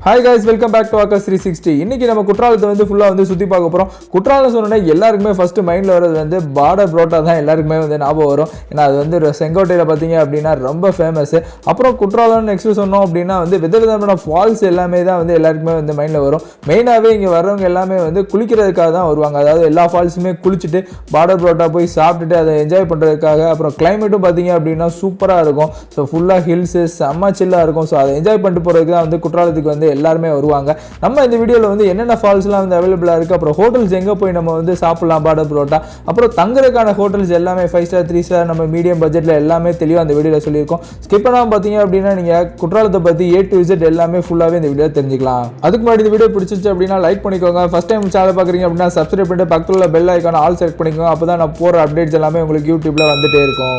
Hi guys, welcome back to Akash 360. இன்னைக்கு நம்ம குற்றாலத்தை வந்து ஃபுல்லா வந்து சுத்தி பார்க்க போறோம். குற்றாலம் சொன்னனே எல்லாருக்குமே ஃபர்ஸ்ட் மைண்ட்ல வரது வந்து பார்டர் புரோட்டா தான் எல்லாருக்குமே வந்து ஞாபகம் வரும். ஏன்னா அது வந்து செங்கோட்டையில பாத்தீங்க அப்படினா ரொம்ப ஃபேமஸ். அப்புறம் குற்றாலம் நெக்ஸ்ட் சொன்னோம் அப்படினா வந்து விதவிதமான ஃபால்ஸ் எல்லாமே தான் வந்து எல்லாருக்குமே வந்து மைண்ட்ல வரும். மெயினாவே இங்க வரவங்க எல்லாமே வந்து குளிக்கிறதுக்காக தான் வருவாங்க. அதாவது எல்லா ஃபால்ஸுமே குளிச்சிட்டு பார்டர் புரோட்டா போய் சாப்பிட்டுட்டு அதை என்ஜாய் பண்றதுக்காக. அப்புறம் கிளைமேட்டும் பாத்தீங்க அப்படினா சூப்பரா இருக்கும். சோ ஃபுல்லா ஹில்ஸ் செம்ம சில்லா இருக்கும். சோ அதை என்ஜாய் பண்ணிட்டு போறதுக்கு தான் வந்து குற்றாலத்துக்கு வந்து எல்லாருமே வருவாங்க. நம்ம இந்த வீடியோல வந்து என்னென்ன ஃபால்ஸ்லாம் வந்து அவைலபிளா இருக்கு, அப்புறம் ஹோட்டல்ஸ் எங்க போய் நம்ம வந்து சாப்பிடலாம் பார்டர் புரோட்டா, அப்புறம் தங்குறதுக்கான ஹோட்டல்ஸ் எல்லாமே 5 ஸ்டார் 3 ஸ்டார் நம்ம மீடியம் பட்ஜெட்ல எல்லாமே தெளிவா அந்த வீடியோல சொல்லியிருக்கோம். ஸ்கிப் பண்ணாம பாத்தீங்க அப்படின்னா நீங்க குற்றாலத்தை பத்தி A to Z எல்லாமே ஃபுல்லாவே இந்த வீடியோ தெரிஞ்சுக்கலாம். அதுக்கு முன்னாடி இந்த வீடியோ பிடிச்சிருச்சு அப்படின்னா லைக் பண்ணிக்கோங்க. ஃபர்ஸ்ட் டைம் சேனல் பாக்குறீங்க அப்படின்னா சப்ஸ்கிரைப் பண்ணிட்டு பக்கத்துல உள்ள பெல் ஐகானை ஆல் செலக்ட் பண்ணிக்கோங்க. அப்பதான் நான் போற அப்டேட்ஸ் எல்லாமே உங்களுக்கு யூடியூப்ல வந்துட்டே இருக்கும்.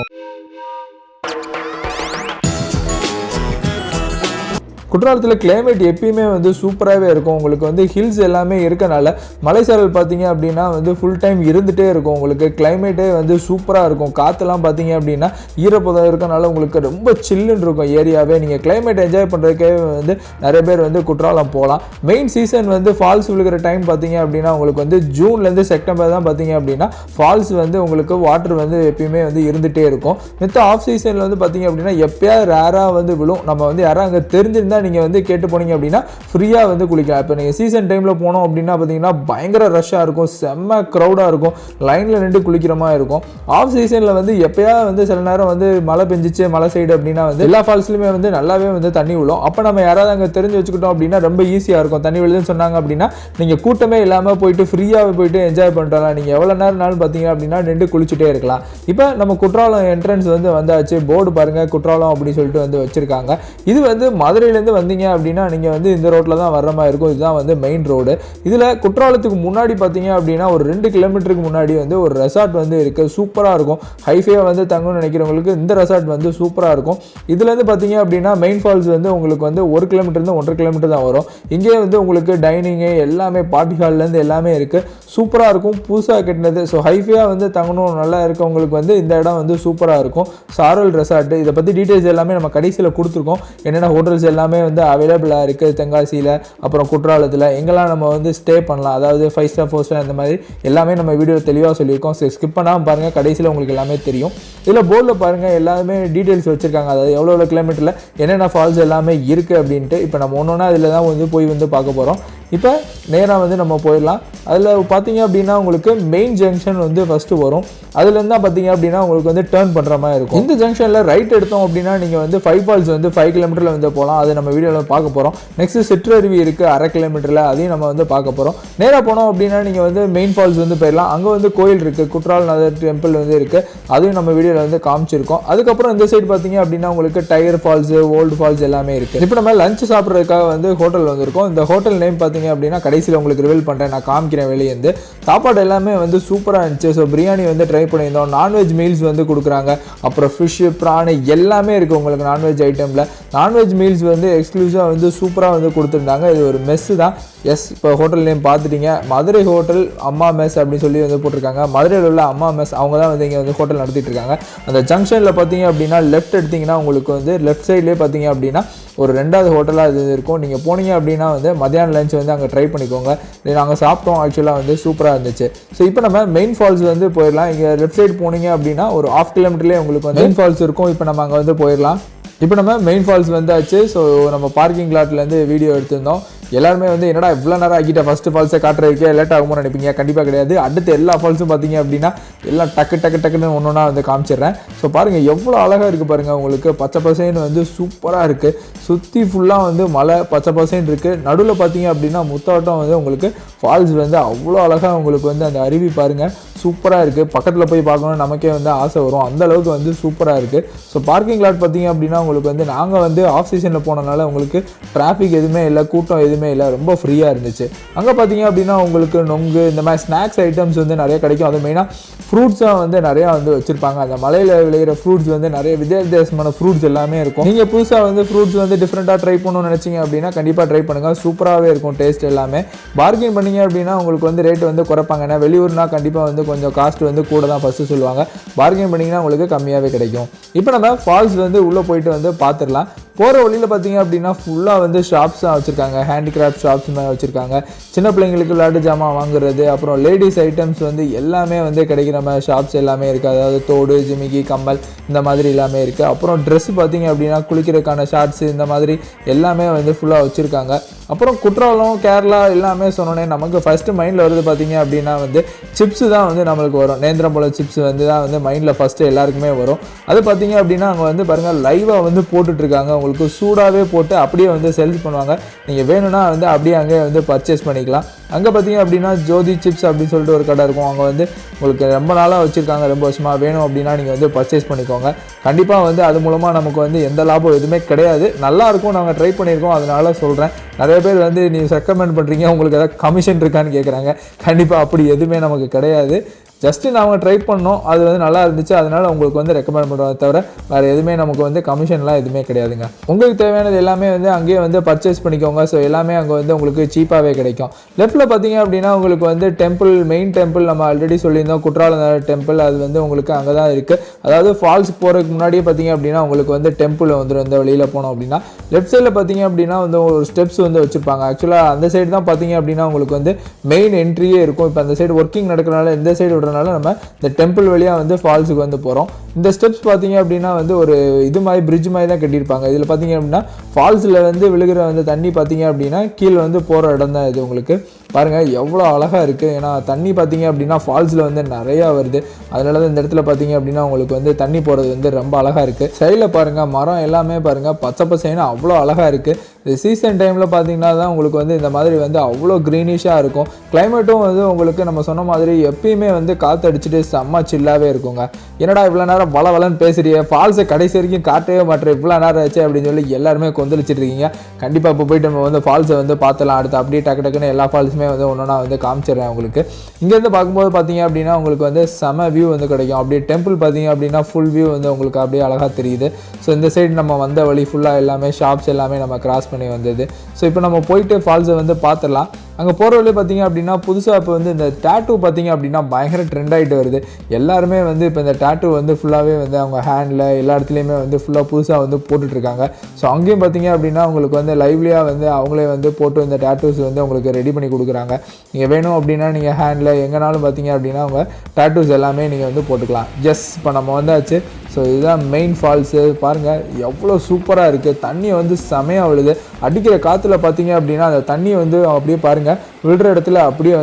குற்றாலத்தில் கிளைமேட் எப்பயுமே வந்து சூப்பராகவே இருக்கும். உங்களுக்கு வந்து ஹில்ஸ் எல்லாமே இருக்கனால மலைசாரல் பார்த்தீங்க அப்படின்னா வந்து ஃபுல் டைம் இருந்துகிட்டே இருக்கும். உங்களுக்கு கிளைமேட்டே வந்து சூப்பராக இருக்கும். காற்றுலாம் பார்த்தீங்க அப்படின்னா ஈரப்பதம் இருக்கனால உங்களுக்கு ரொம்ப சில்லுன்னு இருக்கும் ஏரியாவே. நீங்கள் கிளைமேட் என்ஜாய் பண்ணுறதுக்கே வந்து நிறைய பேர் வந்து குற்றாலம் போகலாம். மெயின் சீசன் வந்து ஃபால்ஸ் விழுகிற டைம் பார்த்தீங்க அப்படின்னா உங்களுக்கு வந்து ஜூன்லேருந்து செப்டம்பர் தான் பார்த்தீங்க அப்படின்னா ஃபால்ஸ் வந்து உங்களுக்கு வாட்டர் வந்து எப்பயுமே வந்து இருந்துகிட்டே இருக்கும். மித்த ஆஃப் சீசனில் வந்து பார்த்தீங்க அப்படின்னா எப்பயாவது ரேராக வந்து விழும். நம்ம வந்து யாராவது அங்கே தெரிஞ்சிருந்தால் நீங்கள் வந்து கேட்டு போனீங்க அப்படின்னா ஃப்ரீயாக வந்து குளிக்கலாம். இப்போ நீங்கள் சீசன் டைமில் போனோம் அப்படின்னா பார்த்தீங்கன்னா பயங்கர ரஷ்ஷாக இருக்கும், செம்ம க்ரௌடாக இருக்கும், லைனில் நின்று குளிக்கிற மாதிரி இருக்கும். ஆஃப் சீசனில் வந்து எப்போயா வந்து சில நேரம் வந்து மழை பெஞ்சிச்சு மலை சைடு அப்படின்னா வந்து எல்லா ஃபால்ஸ்லையுமே வந்து நல்லாவே வந்து தண்ணி விழும். அப்போ நம்ம யாராவது அங்கே தெரிஞ்சு வச்சுக்கிட்டோம் அப்படின்னா ரொம்ப ஈஸியாக இருக்கும். தண்ணி விழுதுன்னு சொன்னாங்க அப்படின்னா நீங்கள் கூட்டமே இல்லாமல் போயிட்டு ஃப்ரீயாக போயிட்டு என்ஜாய் பண்ணிட்டு நீங்கள் எவ்வளோ நேரம்னாலும் பார்த்தீங்க அப்படின்னா நின்று குளிச்சுட்டே இருக்கலாம். இப்போ நம்ம குற்றாலம் என்ட்ரன்ஸ் வந்து வந்தாச்சு. போர்டு பாருங்கள், குற்றாலம் அப்படின்னு சொல்லிட்டு வந்து வச்சுருக்காங்க. இது வந்து மதுரையிலேருந்து வந்தீங்க அப்படின்னா நீங்கள் வந்து இந்த ரோட்டில் தான் வர்ற மாதிரி இருக்கும். இதுதான் வந்து மெயின் ரோடு. இதில் குற்றாலத்துக்கு முன்னாடி பார்த்தீங்க அப்படின்னா ஒரு 2 கிலோமீட்டருக்கு முன்னாடி வந்து ஒரு ரெசார்ட் வந்து இருக்குது. சூப்பராக இருக்கும். ஹைஃபையாக வந்து தங்கணும்னு நினைக்கிறவங்களுக்கு இந்த ரெசார்ட் வந்து சூப்பராக இருக்கும். இதுலேருந்து பார்த்தீங்க அப்படின்னா மெயின் ஃபால்ஸ் வந்து உங்களுக்கு வந்து 1 கிலோமீட்டர்லேருந்து 1.5 கிலோமீட்டர் தான் வரும். இங்கே வந்து உங்களுக்கு டைனிங்கு எல்லாமே பார்ட்டி ஹால்லேருந்து எல்லாமே இருக்குது. சூப்பராக இருக்கும். புதுசாக கட்டினது. ஸோ ஹைஃபையாக வந்து தங்கணும் நல்லா இருக்கவங்களுக்கு வந்து இந்த இடம் வந்து சூப்பராக இருக்கும். சாரல் ரெசார்ட். இதை பற்றி டீட்டெயில்ஸ் எல்லாமே நம்ம கடைசியில் கொடுத்துருக்கோம். என்னென்ன ஹோட்டல்ஸ் எல்லாமே வந்து அவைலபிளாக இருக்குது தென்காசியில், அப்புறம் குற்றாலத்தில் எங்கெல்லாம் நம்ம வந்து ஸ்டே பண்ணலாம், அதாவது 5 ஸ்டார் 4 ஸ்டார் அந்த மாதிரி எல்லாமே நம்ம வீடியோ தெளிவாக சொல்லியிருக்கோம். ஸ்கிப் பண்ணாமல் பாருங்கள், கடைசியில் உங்களுக்கு எல்லாமே தெரியும். இதில் போர்டில் பாருங்கள் எல்லாமே டீட்டெயில்ஸ் வச்சுருக்காங்க. அதாவது எவ்வளோ கிலோமீட்டரில் என்னென்ன ஃபால்ஸ் எல்லாமே இருக்குது அப்படின்ட்டு. இப்போ நம்ம ஒன்று ஒன்றா அதில் தான் வந்து போய் வந்து பார்க்க போகிறோம். இப்போ நேராக வந்து நம்ம போயிடலாம். அதில் பார்த்தீங்க அப்படின்னா உங்களுக்கு மெயின் ஜங்ஷன் வந்து ஃபஸ்ட்டு வரும். அதுலேருந்து தான் பார்த்தீங்க அப்படின்னா உங்களுக்கு வந்து டேர்ன் பண்ணுற மாதிரி இருக்கும். இந்த ஜங்ஷனில் ரைட் எடுத்தோம் அப்படின்னா நீங்கள் வந்து 5 ஃபால்ஸ் வந்து 5 கிலோமீட்டரில் வந்து போகலாம். அது நம்ம வீடியோவில் பார்க்க போகிறோம். நெக்ஸ்ட்டு சிற்றருவி இருக்குது 1/2 கிலோமீட்டரில், அதையும் நம்ம வந்து பார்க்க போகிறோம். நேராக போனோம் அப்படின்னா நீங்கள் வந்து மெயின் ஃபால்ஸ் வந்து போயிடலாம். அங்கே வந்து கோயில் இருக்குது, குட்ரால்நாதர் டெம்பிள் வந்து இருக்குது. அதையும் நம்ம வீடியோவில் வந்து காமிச்சிருக்கோம். அதுக்கப்புறம் இந்த சைடு பார்த்தீங்க அப்படின்னா உங்களுக்கு டயர் ஃபால்ஸ், ஓல்டு ஃபால்ஸ் எல்லாமே இருக்குது. இப்போ நம்ம லஞ்ச் சாப்பிட்றதுக்காக வந்து ஹோட்டல் வந்திருக்கோம். இந்த ஹோட்டல் நேம் பார்த்தீங்க அப்படின்னா கடைசியில் உங்களுக்கு ரிவீல் பண்ணுறேன், நான் காமிக்கிறேன் வெளியேந்து. சாப்பாடு எல்லாமே வந்து சூப்பராக இருந்துச்சு. ஸோ பிரியாணி வந்து ட்ரை பண்ணியிருந்தோம். நான்வெஜ் மீல்ஸ் வந்து கொடுக்குறாங்க. அப்புறம் ஃபிஷ்ஷு, ப்ரானு எல்லாமே இருக்குது உங்களுக்கு நான்வெஜ் ஐட்டமில். நான்வெஜ் மீல்ஸ் வந்து எக்ஸ்க்ளூசிவாக வந்து சூப்பராக வந்து கொடுத்துருந்தாங்க. இது ஒரு மெஸ்ஸு தான். எஸ், இப்போ ஹோட்டல் நேம் பார்த்துட்டீங்க, மதுரை ஹோட்டல் அம்மா மெஸ் அப்படின்னு சொல்லி வந்து போட்டிருக்காங்க. மதுரையில் உள்ள அம்மா மெஸ் அவங்க தான் வந்து இங்கே வந்து ஹோட்டல் நடத்திட்டு இருக்காங்க. அந்த ஜங்ஷனில் பார்த்தீங்க அப்படின்னா லெஃப்ட் எடுத்திங்கன்னா உங்களுக்கு வந்து லெஃப்ட் சைட்லேயே பார்த்தீங்க அப்படின்னா ஒரு 2வது ஹோட்டலாக இது இருக்கும். நீங்கள் போனீங்க அப்படின்னா வந்து மத்தியான லஞ்ச் வந்து அங்கே ட்ரை பண்ணிக்கோங்க. இது நாங்கள் சாப்பிட்டோம், ஆக்சுவலாக வந்து சூப்பராக இருந்துச்சு. ஸோ இப்போ நம்ம மெயின் ஃபால்ஸ் வந்து போயிடலாம். இங்கே லெஃப்ட் சைடு போனீங்க அப்படின்னா ஒரு 1/2 கிலோமீட்டர்லேயே உங்களுக்கு வந்து மெயின் ஃபால்ஸ் இருக்கும். இப்போ நம்ம அங்கே வந்து போயிடலாம். இப்போ நம்ம மெயின் ஃபால்ஸ் வந்தாச்சு. ஸோ நம்ம பார்க்கிங் லாட்லேருந்து வீடியோ எடுத்திருந்தோம். எல்லாருமே வந்து என்னடா இவ்வளோ நேரம் ஆகிட்ட ஃபஸ்ட்டு ஃபால்ஸை காட்டுறதுக்கே லேட் ஆகுமோ நினைப்பீங்க. கண்டிப்பாக கிடையாது. அடுத்து எல்லா ஃபால்ஸும் பார்த்தீங்க அப்படின்னா எல்லாம் டக்குன்னு ஒன்று ஒன்றா வந்து காமிச்சிடுறேன். ஸோ பாருங்கள் எவ்வளோ அழகாக இருக்குது பாருங்கள். உங்களுக்கு பச்சை பசேன்னு வந்து சூப்பராக இருக்குது. சுற்றி ஃபுல்லாக வந்து மலை பச்சை பசேன்னு இருக்குது. நடுவில் பார்த்தீங்க அப்படின்னா முத்தாட்டம் வந்து உங்களுக்கு ஃபால்ஸ் வந்து அவ்வளோ அழகாக உங்களுக்கு வந்து அந்த அருவி பாருங்கள் சூப்பராக இருக்குது. பக்கத்தில் போய் பார்க்கணுன்னு நமக்கே வந்து ஆசை வரும். அந்தளவுக்கு வந்து சூப்பராக இருக்குது. ஸோ பார்க்கிங் லாட் பார்த்தீங்க அப்படின்னா உங்களுக்கு வந்து நாங்கள் வந்து ஆஃப் சீசனில் போனதுனால உங்களுக்கு டிராஃபிக் எதுவுமே இல்லை, கூட்டம் எதுவுமே இல்லை, ரொம்ப ஃப்ரீயாக இருந்துச்சு. அங்கே பார்த்தீங்க அப்படின்னா உங்களுக்கு நொங்கு இந்த மாதிரி ஸ்நாக்ஸ் ஐட்டம்ஸ் வந்து நிறைய கிடைக்கும். அது மெயினாக ஃப்ரூட்ஸாக வந்து நிறையா வந்து வச்சுருப்பாங்க. அந்த மலையில் விளையிற ஃப்ரூட்ஸ் வந்து நிறைய வித்தியாசமான ஃப்ரூட்ஸ் எல்லாமே இருக்கும். நீங்கள் புதுசாக வந்து ஃப்ரூட்ஸ் வந்து டிஃப்ரெண்ட்டாக ட்ரை பண்ணணும்னு நினச்சிங்க அப்படின்னா கண்டிப்பாக ட்ரை பண்ணுங்கள். சூப்பராகவே இருக்கும் டேஸ்ட் எல்லாமே. பார்கெயின் பண்ணிங்க அப்படின்னா உங்களுக்கு வந்து ரேட்டு வந்து குறைப்பாங்க. ஏன்னா வெளியூர்னா கண்டிப்பாக வந்து கொஞ்சம் காஸ்ட் வந்து கூட தான் ஃபஸ்ட்டு சொல்லுவாங்க. பார்கெயின் பண்ணிங்கன்னா உங்களுக்கு கம்மியாகவே கிடைக்கும். இப்போ நம்ம ஃபால்ஸ் வந்து உள்ளே போயிட்டு வந்து பார்த்துடலாம். போகிற வழியில் பார்த்தீங்க அப்படின்னா ஃபுல்லாக வந்து ஷாப்ஸ் தான் வச்சுருக்காங்க. ஹேண்டிகிராஃப்ட் ஷாப்ஸ் மாதிரி வச்சுருக்காங்க. சின்ன பிள்ளைங்களுக்கு விளையாட்டு ஜாமான் வாங்குறது, அப்புறம் லேடிஸ் ஐட்டம்ஸ் வந்து எல்லாமே வந்து கிடைக்கிற மாதிரி ஷாப்ஸ் எல்லாமே இருக்குது. அதாவது தோடு, ஜிமிக்கி, கம்மல் இந்த மாதிரி எல்லாமே இருக்குது. அப்புறம் ட்ரெஸ் பார்த்தீங்க அப்படின்னா குளிக்கிறதுக்கான ஷார்ட்ஸு இந்த மாதிரி எல்லாமே வந்து ஃபுல்லாக வச்சுருக்காங்க. அப்புறம் குற்றாலம், கேரளா எல்லாமே சொன்னோன்னே நமக்கு ஃபஸ்ட்டு மைண்டில் வருது பார்த்தீங்க அப்படின்னா வந்து சிப்ஸு தான் வந்து நம்மளுக்கு வரும். நேந்திரம்பழம் சிப்ஸ் வந்து தான் வந்து மைண்டில் ஃபஸ்ட்டு எல்லாருக்குமே வரும். அது பார்த்தீங்க அப்படின்னா அங்கே வந்து பாருங்கள் லைவாக வந்து போட்டுட்ருக்காங்க. உங்களுக்கு சூடாகவே போட்டு அப்படியே வந்து சேல்ஸ் பண்ணுவாங்க. நீங்கள் வேணும்னா வந்து அப்படியே அங்கே வந்து பர்ச்சேஸ் பண்ணிக்கலாம். அங்கே பார்த்தீங்க அப்படின்னா ஜோதி சிப்ஸ் அப்படின்னு சொல்லிட்டு ஒரு கடை இருக்கும். அங்கே வந்து உங்களுக்கு ரொம்ப நாளாக வச்சுருக்காங்க, ரொம்ப வருஷமாக. வேணும் அப்படின்னா நீங்கள் வந்து பர்ச்சேஸ் பண்ணிக்கோங்க. கண்டிப்பாக வந்து அது மூலமாக நமக்கு வந்து எந்த லாபம் எதுவுமே கிடையாது. நல்லாயிருக்கும், நாங்கள் ட்ரை பண்ணியிருக்கோம், அதனால சொல்கிறேன். நிறைய பேர் வந்து நீங்கள் ரெக்கமெண்ட் பண்ணுறீங்க, உங்களுக்கு ஏதாவது கமிஷன் இருக்கான்னு கேட்குறாங்க. கண்டிப்பாக அப்படி எதுவுமே நமக்கு கிடையாது. ஜஸ்ட்டு நாங்கள் ட்ரை பண்ணோம், அது வந்து நல்லா இருந்துச்சு, அதனால் உங்களுக்கு வந்து ரெக்கமெண்ட் பண்ணுறோம். தவிர வேறு எதுவுமே நமக்கு வந்து கமிஷன்லாம் எதுவுமே கிடையாதுங்க. உங்களுக்கு தேவையானது எல்லாமே வந்து அங்கேயே வந்து பர்ச்சேஸ் பண்ணிக்கோங்க. ஸோ எல்லாமே அங்கே வந்து உங்களுக்கு சீப்பாகவே கிடைக்கும். லெஃப்ட்டில் பார்த்தீங்க அப்படின்னா உங்களுக்கு வந்து டெம்பிள், மெயின் டெம்பிள் நம்ம ஆல்ரெடி சொல்லியிருந்தோம், குற்றாலநாதர் டெம்பிள். அது வந்து உங்களுக்கு அங்கே தான் இருக்குது. அதாவது ஃபால்ஸுக்கு போகிறதுக்கு முன்னாடியே பார்த்தீங்க அப்படின்னா உங்களுக்கு வந்து டெம்பிள் வந்துடும். இந்த வழியில் போனோம் அப்படின்னா லெஃப்ட் சைடில் பார்த்தீங்க அப்படின்னா வந்து ஒரு ஸ்டெப்ஸ் வந்து வச்சுருப்பாங்க. ஆக்சுவலாக அந்த சைடு தான் பார்த்தீங்க அப்படின்னா உங்களுக்கு வந்து மெயின் என்ட்ரியே இருக்கும். இப்போ அந்த சைடு ஒர்க்கிங் நடக்கிறனால இந்த சைடு விடுறதுனால நம்ம இந்த டெம்பிள் வழியாக வந்து ஃபால்ஸுக்கு வந்து போகிறோம். இந்த ஸ்டெப்ஸ் பார்த்தீங்க அப்படின்னா வந்து ஒரு இது மாதிரி பிரிட்ஜ் மாதிரி தான் கட்டியிருப்பாங்க. இதில் பார்த்தீங்க அப்படின்னா ஃபால்ஸில் வந்து விழுகிற வந்து தண்ணி பார்த்தீங்க அப்படின்னா கீழே வந்து போகிற இடம் தான் இது. உங்களுக்கு பாருங்கள் எவ்வளோ அழகாக இருக்குது. ஏன்னா தண்ணி பார்த்தீங்க அப்படின்னா ஃபால்ஸில் வந்து நிறையா வருது. அதனால தான் இந்த இடத்துல பார்த்தீங்க அப்படின்னா உங்களுக்கு வந்து தண்ணி போகிறது வந்து ரொம்ப அழகாக இருக்குது. சைடில் பாருங்கள் மரம் எல்லாமே பாருங்கள் பச்சை பசைன்னு அவ்வளோ அழகாக இருக்குது. இது சீசன் டைமில் பார்த்தீங்கன்னா தான் உங்களுக்கு வந்து இந்த மாதிரி வந்து அவ்வளோ க்ரீனிஷாக இருக்கும். கிளைமேட்டும் வந்து உங்களுக்கு நம்ம சொன்ன மாதிரி எப்பயுமே வந்து காற்று அடிச்சுட்டு செம்ம சில்லாகவே இருக்குங்க. என்னடா இவ்வளோ நேரம் வளன்னு பேசுறிய, ஃபால்ஸை கடைசி வரைக்கும் காட்டவே மாட்டேன், இவ்வளோ நேரம் ஆச்சு அப்படின்னு சொல்லி எல்லாருமே கொந்தளிச்சிட்டு இருக்கீங்க. கண்டிப்பாக இப்போ போயிட்டு நம்ம வந்து ஃபால்ஸை வந்து பார்த்துலாம். அடுத்து அப்படியே டக்குன்னு எல்லா ஃபால்ஸுமே வந்து ஒன்றா வந்து காமிச்சிடுறேன் உங்களுக்கு. இங்கேருந்து பார்க்கும்போது பார்த்தீங்க அப்படின்னா உங்களுக்கு வந்து செம வியூ வந்து கிடைக்கும். அப்படியே டெம்பிள் பார்த்தீங்க அப்படின்னா ஃபுல் வியூ வந்து உங்களுக்கு அப்படியே அழகாக தெரியுது. ஸோ இந்த சைடு நம்ம வந்த வழி ஃபுல்லாக எல்லாமே ஷாப்ஸ் எல்லாமே நம்ம கிராஸ் பண்ணி வந்தது. ஸோ இப்போ நம்ம போயிட்டு ஃபால்ஸை வந்து பார்த்துடலாம். அங்கே போகிற வழியே பார்த்தீங்க அப்படின்னா புதுசாக இப்போ வந்து இந்த டேட்டூ பார்த்தீங்க அப்படின்னா பயங்கர ட்ரெண்ட் ஆகிட்டு வருது. எல்லாருமே வந்து இப்போ இந்த டேட்டூ வந்து ஃபுல்லாகவே வந்து அவங்க ஹேண்டில் எல்லா இடத்துலையுமே வந்து ஃபுல்லாக புதுசாக வந்து போட்டுட்ருக்காங்க. ஸோ அங்கேயும் பார்த்தீங்க அப்படின்னா உங்களுக்கு வந்து லைவ்லியாக வந்து அவங்களே வந்து போட்டு இந்த டேட்டூஸ் வந்து உங்களுக்கு ரெடி பண்ணி கொடுக்குறாங்க. நீங்கள் வேணும் அப்படின்னா நீங்கள் ஹேண்டில் எங்கேனாலும் பார்த்தீங்க அப்படின்னா அவங்க டேட்டூஸ் எல்லாமே நீங்கள் வந்து போட்டுக்கலாம். ஜஸ்ட் இப்போ நம்ம வந்தாச்சு. ஸோ இதுதான் மெயின் ஃபால்ஸு. பாருங்கள் எவ்வளோ சூப்பராக இருக்குது. தண்ணி வந்து செமையாக விழுது. அடிக்கிற காற்றுல பார்த்தீங்க அப்படின்னா அந்த தண்ணி வந்து அப்படியே பாருங்கள் விழுற இடத்துல அப்படியே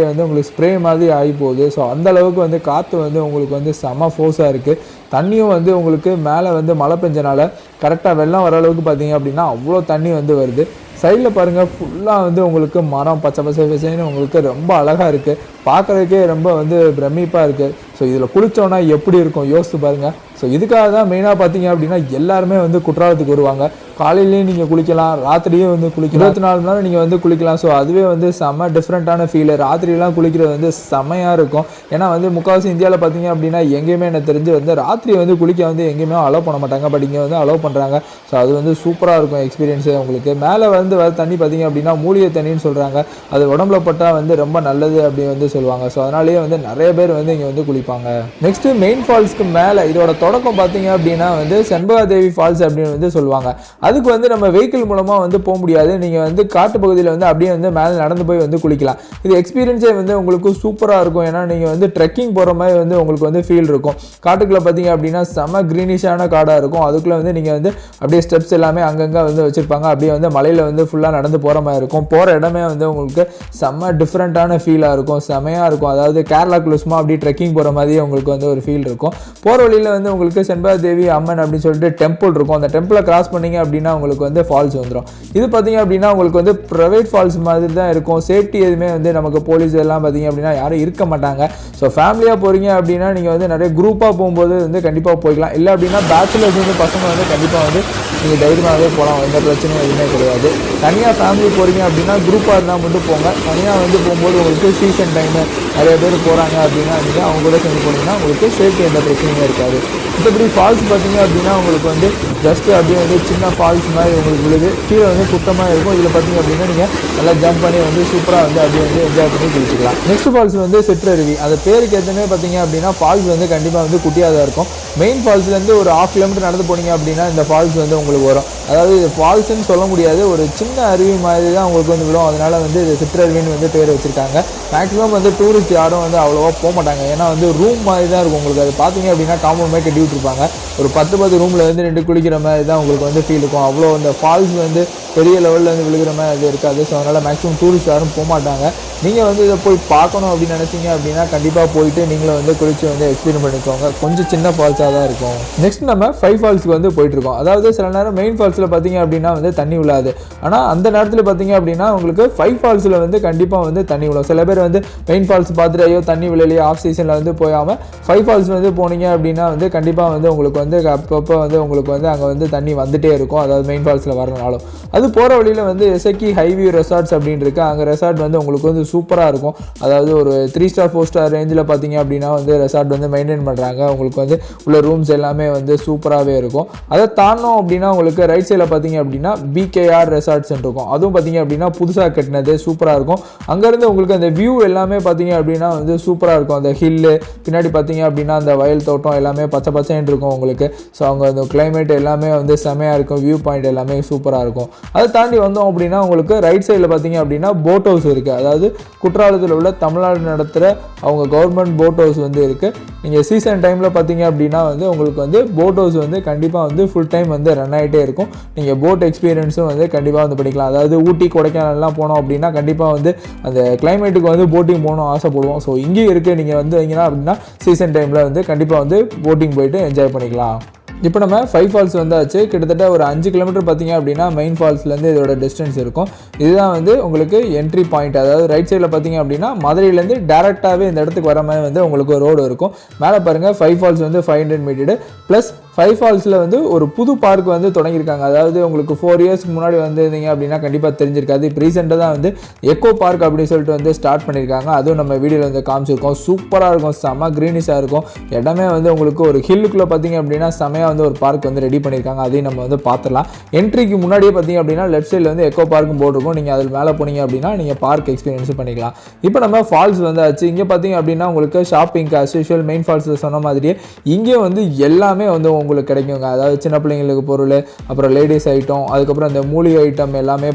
வந்து உங்களுக்கு ஸ்ப்ரே மாதிரி ஆகி போகுது. ஸோ அந்தளவுக்கு வந்து காற்று வந்து உங்களுக்கு வந்து செம ஃபோர்ஸாக இருக்குது. தண்ணியும் வந்து உங்களுக்கு மேலே வந்து மழை பெஞ்சனால கரெக்டாக வெள்ளம் வர அளவுக்கு பார்த்தீங்க அப்படின்னா அவ்வளோ தண்ணி வந்து வருது. சைடில் பாருங்கள் ஃபுல்லாக வந்து உங்களுக்கு மரம் பச்சை பசைன்னு உங்களுக்கு ரொம்ப அழகாக இருக்குது. பார்க்குறதுக்கே ரொம்ப வந்து பிரமிப்பாக இருக்குது. ஸோ இதில் குளித்தோன்னா எப்படி இருக்கும் யோசித்து பாருங்கள். ஸோ இதுக்காக தான் மெயினாக பார்த்தீங்க அப்படின்னா எல்லாருமே வந்து குற்றாலத்துக்கு வருவாங்க. காலையிலேயும் நீங்கள் குளிக்கலாம், ராத்திரியும் வந்து குளிக்கலாம், 24 மணி நேரம் நீங்கள் வந்து குளிக்கலாம். ஸோ அதுவே வந்து செம்ம டிஃப்ரெண்ட்டான ஃபீலு. ராத்திரிலாம் குளிக்கிறது வந்து செம்மையாக இருக்கும். ஏன்னா வந்து முக்கால்வாசி இந்தியாவில் பார்த்தீங்க அப்படின்னா எங்கேயுமே எனக்கு தெரிஞ்சு வந்து ராத்திரி வந்து குளிக்க வந்து எங்கேயுமே அலோவ் பண்ண மாட்டாங்க. பட் இங்கே வந்து அலோவ் பண்ணுறாங்க. ஸோ அது வந்து சூப்பராக இருக்கும் எக்ஸ்பீரியன்ஸு உங்களுக்கு. மேலே வந்து வர தண்ணி பார்த்தீங்க அப்படின்னா மூலிகை தண்ணின்னு சொல்கிறாங்க. அது உடம்புல பட்டால் வந்து ரொம்ப நல்லது அப்படி வந்து சொல்லுவாங்க. ஸோ அதனாலேயே வந்து நிறைய பேர் வந்து இங்கே வந்து குளிப்பாங்க. நெக்ஸ்ட்டு மெயின் ஃபால்ஸ்க்கு மேலே இதோட தொடக்கம் பார்த்தீங்க அப்படின்னா வந்து செண்பகா தேவி ஃபால்ஸ் அப்படின்னு வந்து சொல்லுவாங்க. அதுக்கு வந்து நம்ம வெஹிக்கிள் மூலமாக வந்து போக முடியாது. நீங்கள் வந்து காட்டு பகுதியில் வந்து அப்படியே வந்து மேலே நடந்து போய் வந்து குளிக்கலாம். இது எக்ஸ்பீரியன்ஸே வந்து உங்களுக்கு சூப்பராக இருக்கும். ஏன்னா நீங்கள் வந்து ட்ரெக்கிங் போகிற மாதிரி வந்து உங்களுக்கு வந்து ஃபீல் இருக்கும். காட்டுக்குள்ளே பார்த்தீங்க அப்படின்னா செம க்ரீனிஷான காடாக இருக்கும். அதுக்குள்ளே வந்து நீங்கள் வந்து அப்படியே ஸ்டெப்ஸ் எல்லாமே அங்கங்கே வந்து வச்சுருப்பாங்க. அப்படியே வந்து மலையில் வந்து ஃபுல்லாக நடந்து போகிற மாதிரி இருக்கும். போகிற இடமே வந்து உங்களுக்கு செம்ம டிஃப்ரெண்ட்டான ஃபீலாக இருக்கும். செமையாக இருக்கும். அதாவது கேரளாக்குள்ள சும்மா அப்படியே ட்ரெக்கிங் போகிற மாதிரியே உங்களுக்கு வந்து ஒரு ஃபீல் இருக்கும். போகிற வழியில் வந்து உங்களுக்கு செண்பகா தேவி அம்மன் அப்படின்னு சொல்லிட்டு டெம்பிள் இருக்கும். அந்த டெம்பிளை கிராஸ் பண்ணிங்க அப்படின்னா உங்களுக்கு வந்து ஃபால்ஸ் வந்துடும். இது பார்த்தீங்க அப்படின்னா உங்களுக்கு வந்து ப்ரைவேட் ஃபால்ஸ் மாதிரி தான் இருக்கும். சேஃப்டி எதுவுமே வந்து நமக்கு போலீஸ் எல்லாம் பார்த்தீங்க அப்படின்னா யாரும் இருக்க மாட்டாங்க. ஸோ ஃபேமிலியாக போகிறீங்க அப்படின்னா நீங்கள் வந்து நிறைய குரூப்பாக போகும்போது வந்து கண்டிப்பாக போய்க்கலாம். இல்லை அப்படின்னா பேச்சுலர்ஸ் வந்து பசங்க வந்து கண்டிப்பாக வந்து நீங்கள் தைரியமாகவே போகலாம். எந்த பிரச்சனையும் எதுவுமே கிடையாது. தனியாக ஃபேமிலி போகிறீங்க அப்படின்னா குரூப்பாக இருந்தால் மட்டும் போங்க. தனியாக வந்து போகும்போது உங்களுக்கு சீசன் டைமு நிறைய பேர் போகிறாங்க அப்படின்னா நீங்கள் அவங்க கூட சேர்ந்து போனீங்கன்னா உங்களுக்கு சேஃப்டி எந்த பிரச்சனையும் இருக்காது. மற்றபடி ஃபால்ஸ் பார்த்தீங்க அப்படின்னா உங்களுக்கு வந்து ஜஸ்ட்டு அப்படியே வந்து சின்ன ஃபால்ஸ் மாதிரி உங்களுக்கு விழுது, கீழே வந்து குட்டமாக இருக்கும். இதில் பார்த்தீங்க அப்படின்னா நீங்கள் நல்லா ஜம்ப் பண்ணி வந்து சூப்பராக வந்து அப்படியே வந்து என்ஜாய் பண்ணி குளிச்சிக்கலாம். நெக்ஸ்ட் ஃபால்ஸ் வந்து சிற்றருவி. அந்த பேருக்கு எதுவுமே பார்த்தீங்க அப்படின்னா ஃபால்ஸ் வந்து கண்டிப்பாக வந்து குட்டியாக தான் இருக்கும். மெயின் ஃபால்ஸ்லேருந்து ஒரு 1/2 கிலோமீட்டர் நடந்து போனீங்க அப்படின்னா இந்த ஃபால்ஸ் வந்து உங்களுக்கு வரும். அதாவது இது ஃபால்ஸ்ன்னு சொல்ல முடியாது, ஒரு சின்ன அருவி மாதிரி தான் உங்களுக்கு வந்து விடும். அதனால் வந்து இது சிற்றருவின்னு வந்து பேர் வச்சுருக்காங்க. மேக்ஸிமம் வந்து டூரிஸ்ட் யாரும் வந்து அவ்வளோவா போக மாட்டாங்க. ஏன்னா வந்து ரூம் மாதிரி தான் இருக்கும் உங்களுக்கு. அது பார்த்தீங்க அப்படின்னா காம்பவுண்ட் மாதிரி கட்டி விட்டுருப்பாங்க. ஒரு 10 ரூமில் வந்து 2 குளிக்கிற மாதிரி தான் உங்களுக்கு வந்து ஃபீல் இருக்கும். அவ்வளோ அந்த ஃபால்ஸ் வந்து பெரிய லெவலில் வந்து விழுகிற மாதிரி அது இருக்காது. ஸோ அதனால் மேக்ஸிமம் டூரிஸ்ட் யாரும் போக மாட்டாங்க. நீங்கள் வந்து இதை போய் பார்க்கணும் அப்படின்னு நினச்சிங்க அப்படின்னா கண்டிப்பாக போயிட்டு நீங்களும் வந்து குளிச்சு வந்து எக்ஸ்பீரியன்ஸ் பண்ணிக்கோங்க. கொஞ்சம் சின்ன ஃபால்ஸாக தான் இருக்கும். நெக்ஸ்ட் நம்ம 5 ஃபால்ஸுக்கு வந்து போயிட்டுருக்கோம். அதாவது சில நேரம் மெயின் ஃபால்ஸில் பார்த்தீங்க அப்படின்னா வந்து தண்ணி விழாது. ஆனால் அந்த நேரத்தில் பார்த்தீங்க அப்படின்னா உங்களுக்கு 5 ஃபால்ஸில் வந்து கண்டிப்பாக வந்து தண்ணி விழும். சில பேர் வந்து மெயின் ஃபால்ஸ் பார்த்துட்டு ஐயோ தண்ணி விழலையே ஆஃப் சீசனில் வந்து போகாமல் 5 ஃபால்ஸ் வந்து போனீங்க அப்படின்னா வந்து கண்டிப்பாக வந்து உங்களுக்கு வந்து அப்பப்போ வந்து உங்களுக்கு வந்து அங்கே வந்து தண்ணி வந்துகிட்டே இருக்கும். அதாவது மெயின் ஃபால்ஸில் வரனாலும் அது போகிற வழியில் வந்து எசக்கி ஹைவியூ ரெசார்ட்ஸ் அப்படின்னு இருக்குது. அங்கே ரெசார்ட் வந்து உங்களுக்கு வந்து சூப்பராக இருக்கும். அதாவது ஒரு 3 ஸ்டார் 4 ஸ்டார் ரேஞ்சில் பார்த்தீங்க அப்படின்னா வந்து ரெசார்ட் வந்து மெயின்டைன் பண்ணுறாங்க. உங்களுக்கு வந்து உள்ள ரூம்ஸ் எல்லாமே வந்து சூப்பராகவே இருக்கும். அதை தாண்டோம் அப்படின்னா உங்களுக்கு ரைட் சைடில் பார்த்தீங்க அப்படின்னா பிகேஆர் ரெசார்ட்ஸ் இருக்கும். அதுவும் பார்த்தீங்க அப்படின்னா புதுசாக கட்டினது சூப்பராக இருக்கும். அங்கேருந்து உங்களுக்கு அந்த வியூ எல்லாமே பார்த்தீங்க அப்படின்னா வந்து சூப்பராக இருக்கும். அந்த ஹில்லு பின்னாடி பார்த்தீங்க அப்படின்னா அந்த வயல் தோட்டம் எல்லாமே பச்சை பச்சைன்னு இருக்கும் உங்களுக்கு. ஸோ அங்கே அந்த கிளைமேட் எல்லாமே வந்து செமையாக இருக்கும். வியூ பாயிண்ட் எல்லாமே சூப்பராக இருக்கும். அதை தாண்டி வந்தோம் அப்படின்னா உங்களுக்கு ரைட் சைடில் பார்த்தீங்க அப்படின்னா போட் ஹவுஸ் இருக்குது. அதாவது குற்றாலத்தில் உள்ள தமிழ்நாடு நடத்துகிற அவங்க கவர்மெண்ட் போட் ஹவுஸ் வந்து இருக்குது. நீங்கள் சீசன் டைமில் பார்த்தீங்க அப்படின்னா வந்து உங்களுக்கு வந்து போட் ஹவுஸ் வந்து கண்டிப்பாக வந்து ஃபுல் டைம் வந்து ரன் ஆகிட்டே இருக்கும். நீங்கள் போட் எக்ஸ்பீரியன்ஸும் வந்து கண்டிப்பாக வந்து பண்ணிக்கலாம். அதாவது ஊட்டி கொடைக்கானல்லாம் போனோம் அப்படின்னா கண்டிப்பாக வந்து அந்த கிளைமேட்டுக்கு வந்து போட்டிங் போகணும் ஆசைப்படுவோம். ஸோ இங்கேயும் இருக்குது. நீங்கள் வந்து வைங்கன்னா அப்படின்னா சீசன் டைமில் வந்து கண்டிப்பாக வந்து போட்டிங் போயிட்டு என்ஜாய் பண்ணிக்கலாம். இப்போ நம்ம 5 ஃபால்ஸ் வந்தாச்சு. கிட்டத்தட்ட ஒரு 5 கிலோமீட்டர் பார்த்தீங்க அப்படின்னா மெயின் ஃபால்ஸ்லேருந்து இதோட டிஸ்டன்ஸ் இருக்கும். இதுதான் வந்து உங்களுக்கு என்ட்ரி பாயிண்ட். அதாவது ரைட் சைடில் பார்த்தீங்க அப்படின்னா மதுரையிலேருந்து டேரெக்டாகவே இந்த இடத்துக்கு வர மாதிரி வந்து உங்களுக்கு ரோடு இருக்கும். மேலே பாருங்கள் 5 ஃபால்ஸ் வந்து 500 மீட்டரு ப்ளஸ் 5 ஃபால்ஸில் வந்து ஒரு புது பார்க் வந்து தொடங்கியிருக்காங்க. அதாவது உங்களுக்கு 4 இயர்ஸ்க்கு முன்னாடி வந்திருந்தீங்க அப்படின்னா கண்டிப்பாக தெரிஞ்சிருக்காது. இப்போ ரீசெண்டாக தான் வந்து எக்கோ பார்க் அப்படின்னு சொல்லிட்டு வந்து ஸ்டார்ட் பண்ணியிருக்காங்க. அதுவும் நம்ம வீடியோவில் வந்து காமிச்சிருக்கோம். சூப்பராக இருக்கும், செம்ம க்ரீனிஷாக இருக்கும். இடமே வந்து உங்களுக்கு ஒரு ஹில்லுக்குள்ளே பார்த்தீங்க அப்படின்னா செமையாக வந்து ஒரு பார்க் வந்து ரெடி பண்ணியிருக்காங்க. அதையும் நம்ம வந்து பார்த்துடலாம். என்ட்ரிக்கு முன்னாடியே பார்த்தீங்க அப்படின்னா லெஃப்ட் சைடில் வந்து எக்கோ பார்க்கும் போட்டிருக்கும். நீங்கள் அதில் மேலே போனீங்க அப்படின்னா நீங்கள் பார்க் எக்ஸ்பீரியன்ஸும் பண்ணிக்கலாம். இப்போ நம்ம ஃபால்ஸ் வந்தாச்சு. இங்கே பார்த்தீங்க அப்படின்னா உங்களுக்கு ஷாப்பிங் ஆஸ் யூஷுவல் மெயின் ஃபால்ஸில் சொன்ன மாதிரியே இங்கே வந்து எல்லாமே வந்து உங்களுக்கு கிடைக்குங்க. அதாவது சின்ன பிள்ளைங்களுக்கு பொருள், அப்புறம் லேடிஸ் ஐட்டம், அதுக்கப்புறம் இந்த மூலிகை ஐட்டம் எல்லாமே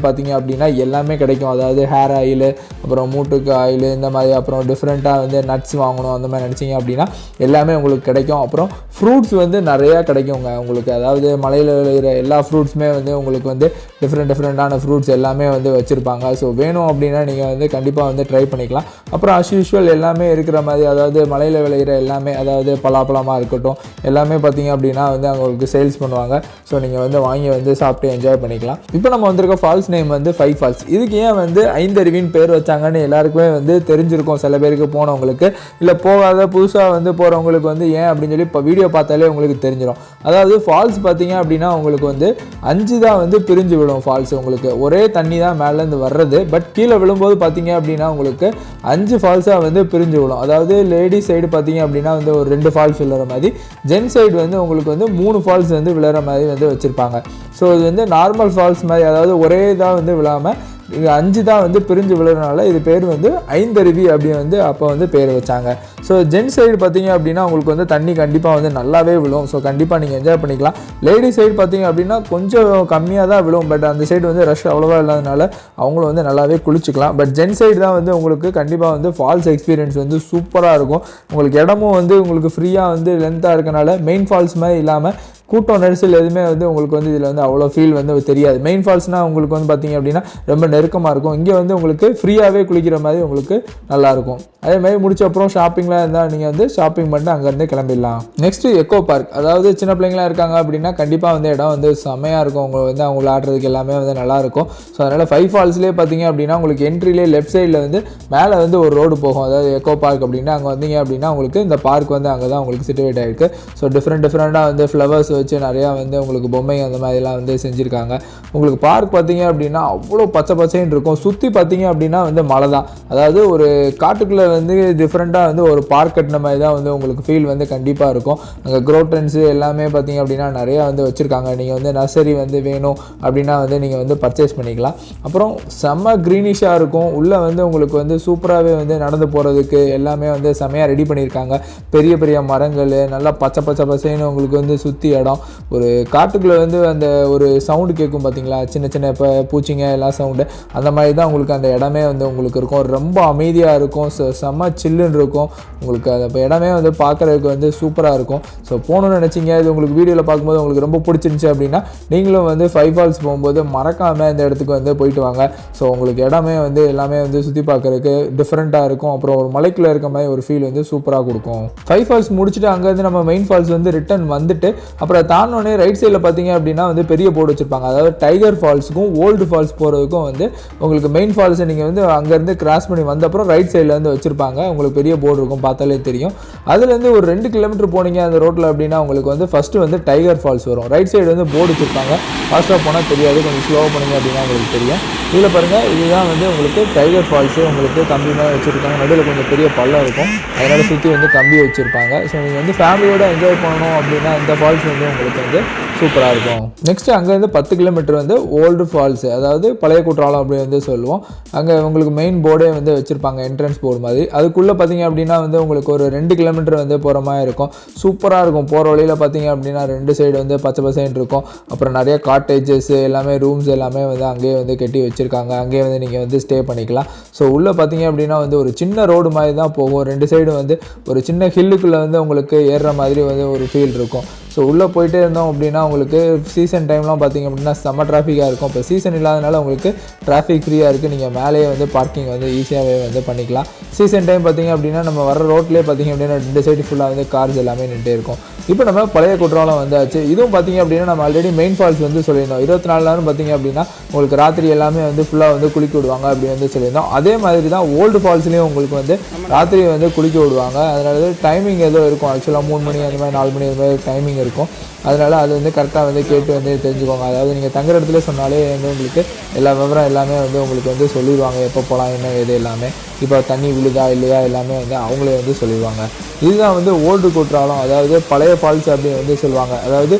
பார்த்தீங்க அப்படின்னா எல்லாமே கிடைக்கும். அதாவது ஹேர் ஆயில், அப்புறம் மூட்டுக்கு ஆயில், இந்த மாதிரி அப்புறம் டிஃப்ரெண்ட்டாக வந்து நட்ஸ் வாங்கணும் அந்த மாதிரி நினச்சிங்க அப்படின்னா எல்லாமே உங்களுக்கு கிடைக்கும். அப்புறம் ஃப்ரூட்ஸ் வந்து நிறையா கிடைக்குங்க உங்களுக்கு. அதாவது மலையில் விளையிற எல்லா ஃப்ரூட்ஸுமே வந்து உங்களுக்கு வந்து டிஃப்ரெண்ட்டான ஃப்ரூட்ஸ் எல்லாமே வந்து வச்சுருப்பாங்க. ஸோ வேணும் அப்படின்னா நீங்கள் வந்து கண்டிப்பாக வந்து ட்ரை பண்ணிக்கலாம். அப்புறம் அஸ் யூஷுவல் எல்லாமே இருக்கிற மாதிரி அதாவது மலையில் விளையிற எல்லாமே, அதாவது பலாப்பழமாக இருக்கட்டும் எல்லாமே பார்த்தீங்க அப்படின்னா வந்து அவங்களுக்கு சேல்ஸ் பண்ணுவாங்க. ஸோ நீங்கள் வந்து வாங்கி வந்து சாப்பிட்டு என்ஜாய் பண்ணிக்கலாம். இப்போ நம்ம வந்திருக்க ஃபால்ஸ் நேம் வந்து 5 ஃபால்ஸ். இதுக்கு ஏன் வந்து 5 அருவின்னு பேர் வச்சாங்கன்னு எல்லாருக்குமே வந்து தெரிஞ்சிருக்கும். சில பேருக்கு போனவங்களுக்கு, இல்லை போகாத புதுசாக வந்து போகிறவங்களுக்கு வந்து ஏன் அப்படின்னு சொல்லி இப்போ வீடியோ பார்த்தாலே உங்களுக்கு தெரிஞ்சிடும். அதாவது ஃபால்ஸ் பார்த்தீங்க அப்படின்னா உங்களுக்கு வந்து 5 தான் வந்து பிரிஞ்சு விடும் ஃபால்ஸ். உங்களுக்கு ஒரே தண்ணி தான் மேலேருந்து வர்றது. பட் கீழே விழும்போது பார்த்தீங்க அப்படின்னா உங்களுக்கு 5 ஃபால்ஸாக வந்து பிரிஞ்சு விடும். அதாவது லேடிஸ் சைடு பார்த்தீங்க அப்படின்னா வந்து ஒரு 2 ஃபால்ஸ் விழுற மாதிரி, ஜென் சைடு வந்து உங்களுக்கு வந்து 3 ஃபால்ஸ் வந்து விழுற மாதிரி வந்து வச்சுருப்பாங்க. ஸோ இது வந்து நார்மல் ஃபால்ஸ் மாதிரி, அதாவது ஒரே இதாக வந்து விழாமல் இது 5 தான் வந்து பிரிஞ்சு விழுறதுனால இது பேர் வந்து 5 அருவி அப்படின்னு வந்து அப்போ வந்து பேர் வச்சாங்க. ஸோ ஜென் சைடு பார்த்தீங்க அப்படின்னா உங்களுக்கு வந்து தண்ணி கண்டிப்பாக வந்து நல்லாவே விழும். ஸோ கண்டிப்பாக நீங்கள் என்ஜாய் பண்ணிக்கலாம். லேடிஸ் சைடு பார்த்தீங்க அப்படின்னா கொஞ்சம் கம்மியாக தான் விழும். பட் அந்த சைடு வந்து ரஷ் அவ்வளோவா இல்லாதனால அவங்களும் வந்து நல்லாவே குளிச்சுக்கலாம். பட் ஜென் சைடு தான் வந்து உங்களுக்கு கண்டிப்பாக வந்து ஃபால்ஸ் எக்ஸ்பீரியன்ஸ் வந்து சூப்பராக இருக்கும். உங்களுக்கு இடமும் வந்து உங்களுக்கு ஃப்ரீயாக வந்து லென்த்தாக இருக்கனால மெயின் ஃபால்ஸ் மாதிரி இல்லாமல் கூட்டம் நெரிசல் எதுவுமே வந்து உங்களுக்கு வந்து இதில் வந்து அவ்வளோ ஃபீல் வந்து தெரியாது. மெயின் ஃபால்ஸ்னால் உங்களுக்கு வந்து பார்த்தீங்க அப்படின்னா ரொம்ப நெருக்கமாக இருக்கும். இங்கே வந்து உங்களுக்கு ஃப்ரீயாகவே குளிக்கிற மாதிரி உங்களுக்கு நல்லாயிருக்கும். அதேமாதிரி முடிச்ச அப்புறம் ஷாப்பிங்லாம் இருந்தால் நீங்கள் வந்து ஷாப்பிங் பண்ணிட்டு அங்கேருந்து கிளம்பிடலாம். Next eco park. அதாவது சின்ன பிள்ளைங்களாம் இருக்காங்க அப்படின்னா கண்டிப்பாக வந்து இடம் வந்து செம்மையாக இருக்கும். உங்களுக்கு வந்து அவங்க ஆடுறதுக்கு எல்லாமே வந்து நல்லாயிருக்கும். ஸோ அதனால் 5 ஃபால்ஸ்லேயே பார்த்தீங்க அப்படின்னா உங்களுக்கு என்ட்ரிலே லெஃப்ட் சைடில் வந்து மேலே வந்து ஒரு ரோடு போகும். அதாவது எக்கோ பார்க் அப்படின்னா அங்கே வந்தீங்க அப்படின்னா உங்களுக்கு இந்த பார்க் வந்து அங்கே தான் உங்களுக்கு சிட்டுவேட் ஆகிருக்கு. ஸோ டிஃப்ரெண்ட்டாக வந்து ஃப்ளவர்ஸ் வச்சு நிறையா வந்து உங்களுக்கு பொம்மை அந்த மாதிரிலாம் வந்து செஞ்சுருக்காங்க. உங்களுக்கு பார்க் பார்த்தீங்க அப்படின்னா அவ்வளோ பச்சை பச்சைன்னு இருக்கும். சுற்றி பார்த்தீங்க அப்படின்னா வந்து மலை தான். அதாவது ஒரு காட்டுக்குள்ளே வந்து டிஃப்ரெண்ட்டாக வந்து ஒரு பார்க் கட்டின மாதிரி தான் வந்து உங்களுக்கு ஃபீல் வந்து கண்டிப்பாக இருக்கும். அங்கே க்ரோட்டன்ஸு எல்லாமே பார்த்தீங்க அப்படின்னா நிறையா வந்து வச்சுருக்காங்க. நீங்கள் வந்து நர்சரி வந்து வேணும் அப்படின்னா வந்து நீங்கள் வந்து பர்ச்சேஸ் பண்ணிக்கலாம். அப்புறம் செம்ம க்ரீனிஷாக இருக்கும். உள்ளே வந்து உங்களுக்கு வந்து சூப்பராகவே வந்து நடந்து போகிறதுக்கு எல்லாமே வந்து செம்மையாக ரெடி பண்ணியிருக்காங்க. பெரிய பெரிய மரங்கள் நல்லா பச்சை பச்சை பசைன்னு உங்களுக்கு வந்து சுற்றி இடம். ஒரு காட்டுக்குள்ளே வந்து அந்த ஒரு சவுண்டு கேட்கும் பார்த்தீங்களா, சின்ன சின்ன இப்போ பூச்சிங்க எல்லாம் சவுண்டு, அந்த மாதிரி தான் உங்களுக்கு அந்த இடமே வந்து உங்களுக்கு இருக்கும். ரொம்ப அமைதியாக இருக்கும். செம்ம சில்லுன்னு இருக்கும். உங்களுக்கு அந்த இடமே வந்து பார்க்குறதுக்கு வந்து சூப்பராக இருக்கும். ஸோ போகணுன்னு நினச்சிங்க, இது உங்களுக்கு வீடியோவில் பார்க்கும்போது உங்களுக்கு ரொம்ப பிடிச்சிருந்துச்சி அப்படின்னா நீங்களும் வந்து 5 ஃபால்ஸ் போகும்போது மறக்காமல் இந்த இடத்துக்கு வந்து போயிட்டு வாங்க. ஸோ உங்களுக்கு இடமே வந்து எல்லாமே வந்து சுற்றி பார்க்குறதுக்கு டிஃப்ரெண்ட்டாக இருக்கும். அப்புறம் ஒரு மலைக்குள்ளே இருக்க மாதிரி ஒரு ஃபீல் வந்து சூப்பராக கொடுக்கும். 5 ஃபால்ஸ் முடிச்சுட்டு அங்கேருந்து நம்ம மெயின் ஃபால்ஸ் வந்து ரிட்டர்ன் வந்துட்டு அப்புறம் தாண்டோடனே ரைட் சைடில் பார்த்தீங்க அப்படின்னா வந்து பெரிய போர்டு வச்சுருப்பாங்க. அதாவது டைகர் ஃபால்ஸுக்கும் ஓல்டு ஃபால்ஸ் போகிறதுக்கும் வந்து உங்களுக்கு மெயின் ஃபால்ஸை நீங்கள் வந்து அங்கேருந்து கிராஸ் பண்ணி வந்த அப்புறம் ரைட் சைடில் வந்து வச்சுருப்பாங்க. உங்களுக்கு பெரிய போர்டு இருக்கும், பார்த்தாலே தெரியும். அதுலேருந்து ஒரு 2 கிலோமீட்டர் போனீங்க அந்த ரோட்டில் அப்படின்னா உங்களுக்கு வந்து ஃபஸ்ட்டு வந்து டைகர் ஃபால்ஸ் வரும். ரைட் சைடு வந்து போர்டு வச்சுருப்பாங்க. ஃபாஸ்ட்டாக போனால் தெரியாது, கொஞ்சம் ஸ்லோவாக போனீங்க அப்படின்னா உங்களுக்கு தெரியும். இதில் பாருங்கள், இதுதான் வந்து உங்களுக்கு டைகர் ஃபால்ஸு. உங்களுக்கு கம்பி மாதிரி வச்சுருக்காங்க. நடுவில் கொஞ்சம் பெரிய பள்ளம் இருக்கும், அதனால் சுற்றி வந்து கம்பி வச்சுருப்பாங்க. ஸோ நீங்கள் வந்து ஃபேமிலியோடு என்ஜாய் பண்ணணும் அப்படின்னா இந்த ஃபால்ஸ் வந்து உங்களுக்கு வந்து சூப்பராக இருக்கும். நெக்ஸ்ட்டு அங்கேருந்து 10 கிலோமீட்டர் வந்து ஓல்டு ஃபால்ஸு, அதாவது பழைய குற்றாலம் அப்படி வந்து சொல்லுவோம். அங்கே உங்களுக்கு மெயின் போர்டே வந்து வச்சுருப்பாங்க, என்ட்ரன்ஸ் போர்டு மாதிரி. அதுக்குள்ளே பார்த்தீங்க அப்படின்னா வந்து உங்களுக்கு ஒரு 2 கிலோமீட்டர் வந்து போகிற மாதிரி இருக்கும். சூப்பராக இருக்கும். போகிற வழியில் பார்த்தீங்க அப்படின்னா 2 சைடு வந்து பச்சை பசைன்னு இருக்கும். அப்புறம் நிறைய காட்டேஜஸ் எல்லாமே, ரூம்ஸ் எல்லாமே வந்து அங்கேயே வந்து கட்டி வச்சுருக்காங்க. அங்கேயே வந்து நீங்கள் வந்து ஸ்டே பண்ணிக்கலாம். ஸோ உள்ளே பார்த்தீங்க அப்படின்னா வந்து ஒரு சின்ன ரோடு மாதிரி தான் போகும். 2 சைடு வந்து ஒரு சின்ன ஹில்லுக்குள்ளே வந்து உங்களுக்கு ஏறுற மாதிரி வந்து ஒரு ஃபீல் இருக்கும். ஸோ உள்ளே போயிட்டே இருந்தோம் அப்படின்னா உங்களுக்கு சீசன் டைம்லாம் பார்த்திங்க அப்படின்னா செம்ம டிராஃபிக்காக இருக்கும். இப்போ சீசன் இல்லாதனால உங்களுக்கு டிராஃபிக் ஃப்ரீயாக இருக்குது. நீங்கள் மேலேயே வந்து பார்க்கிங் வந்து ஈஸியாகவே வந்து பண்ணிக்கலாம். சீசன் டைம் பார்த்திங்க அப்படின்னா நம்ம வர ரோட்லேயே பார்த்திங்க அப்படின்னா 2 சைடு ஃபுல்லாக வந்து கார்ஸ் எல்லாமே நின்றுட்டே இருக்கும். இப்போ நம்ம பழைய குற்றாலம் வந்தாச்சு. இதுவும் பார்த்திங்க அப்படின்னா நம்ம ஆல்ரெடி மெயின் ஃபால்ஸ் வந்து சொல்லியிருந்தோம். 24 நேரம் பார்த்திங்க அப்படின்னா உங்களுக்கு ராத்திரி எல்லாமே வந்து ஃபுல்லாக வந்து குளிக்க விடுவாங்க அப்படி வந்து சொல்லியிருந்தோம். அதே மாதிரி தான் ஓல்டு ஃபால்ஸ்லேயும் உங்களுக்கு வந்து ராத்திரி வந்து குளிக்க விடுவாங்க. அதனால டைமிங் ஏதோ இருக்கும். ஆக்சுவலாக 3 மணி அந்த மாதிரி 4 மணி அந்த மாதிரி டைமிங் இருக்கும். அதனால் அது வந்து கரெக்டாக வந்து கேட்டு வந்து தெரிஞ்சுக்கோங்க. அதாவது நீங்கள் தங்குற இடத்துல சொன்னாலே வந்து உங்களுக்கு எல்லா விவரம் எல்லாமே வந்து உங்களுக்கு வந்து சொல்லிடுவாங்க. எப்போ போகலாம், என்ன எது எல்லாமே, இப்போ தண்ணி விழுதா இல்லையா எல்லாமே வந்து அவங்களே வந்து சொல்லிடுவாங்க. இதுதான் வந்து ஓல்டு குற்றாலம், அதாவது பழைய ஃபால்ஸ் அப்படின்னு வந்து சொல்லுவாங்க. அதாவது